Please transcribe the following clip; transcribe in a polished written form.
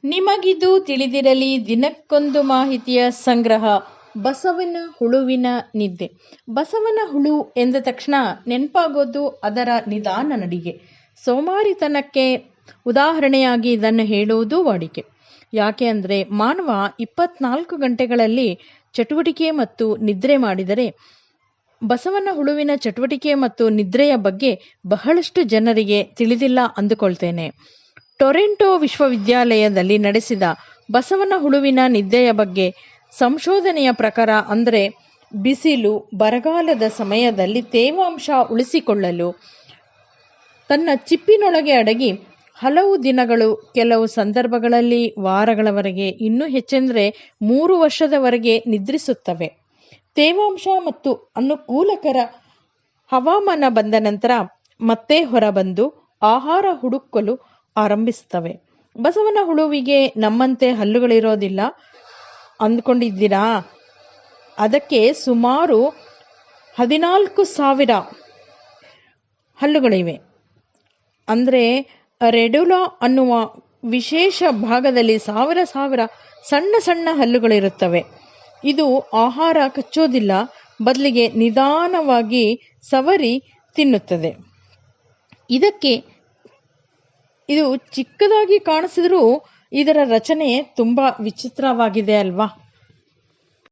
ನಿಮಗಿದು ತಿಳಿದಿರಲಿ, ದಿನಕ್ಕೊಂದು ಮಾಹಿತಿಯ ಸಂಗ್ರಹ. ಬಸವನ ಹುಳುವಿನ ನಿದ್ದೆ. ಬಸವನ ಹುಳು ಎಂದ ತಕ್ಷಣ ನೆನಪಾಗೋದು ಅದರ ನಿಧಾನ ನಡಿಗೆ. ಸೋಮಾರಿತನಕ್ಕೆ ಉದಾಹರಣೆಯಾಗಿ ಇದನ್ನು ಹೇಳುವುದು ವಾಡಿಕೆ. ಯಾಕೆ ಅಂದರೆ ಮಾನವ 24 ಗಂಟೆಗಳಲ್ಲಿ ಚಟುವಟಿಕೆ ಮತ್ತು ನಿದ್ರೆ ಮಾಡಿದರೆ ಬಸವನ ಹುಳುವಿನ ಚಟುವಟಿಕೆ ಮತ್ತು ನಿದ್ರೆಯ ಬಗ್ಗೆ ಬಹಳಷ್ಟು ಜನರಿಗೆ ತಿಳಿದಿಲ್ಲ ಅಂದುಕೊಳ್ತೇನೆ. ಟೊರೆಂಟೊ ವಿಶ್ವವಿದ್ಯಾಲಯದಲ್ಲಿ ನಡೆಸಿದ ಬಸವನ ಹುಳುವಿನ ನಿದ್ದೆಯ ಬಗ್ಗೆ ಸಂಶೋಧನೆಯ ಪ್ರಕಾರ, ಅಂದರೆ ಬಿಸಿಲು, ಬರಗಾಲದ ಸಮಯದಲ್ಲಿ ತೇವಾಂಶ ಉಳಿಸಿಕೊಳ್ಳಲು ತನ್ನ ಚಿಪ್ಪಿನೊಳಗೆ ಅಡಗಿ ಹಲವು ದಿನಗಳು, ಕೆಲವು ಸಂದರ್ಭಗಳಲ್ಲಿ ವಾರಗಳವರೆಗೆ, ಇನ್ನೂ ಹೆಚ್ಚೆಂದರೆ 3 ವರ್ಷದವರೆಗೆ ನಿದ್ರಿಸುತ್ತವೆ. ತೇವಾಂಶ ಮತ್ತು ಅನುಕೂಲಕರ ಹವಾಮಾನ ಬಂದ ನಂತರ ಮತ್ತೆ ಹೊರಬಂದು ಆಹಾರ ಹುಡುಕಲು ಆರಂಭಿಸ್ತವೆ. ಬಸವನ ಹುಳುವಿಗೆ ನಮ್ಮಂತೆ ಹಲ್ಲುಗಳಿರೋದಿಲ್ಲ ಅಂದ್ಕೊಂಡಿದ್ದೀರಾ? ಅದಕ್ಕೆ ಸುಮಾರು 14,000 ಹಲ್ಲುಗಳಿವೆ. ಅಂದರೆ ರೆಡುಲಾ ಅನ್ನುವ ವಿಶೇಷ ಭಾಗದಲ್ಲಿ ಸಾವಿರ ಸಣ್ಣ ಸಣ್ಣ ಹಲ್ಲುಗಳಿರುತ್ತವೆ. ಇದು ಆಹಾರ ಕಚ್ಚೋದಿಲ್ಲ, ಬದಲಿಗೆ ನಿಧಾನವಾಗಿ ಸವರಿ ತಿನ್ನುತ್ತದೆ. ಇದು ಚಿಕ್ಕದಾಗಿ ಕಾಣಿಸಿದರೂ ಇದರ ರಚನೆ ತುಂಬ ವಿಚಿತ್ರವಾಗಿದೆ ಅಲ್ವಾ?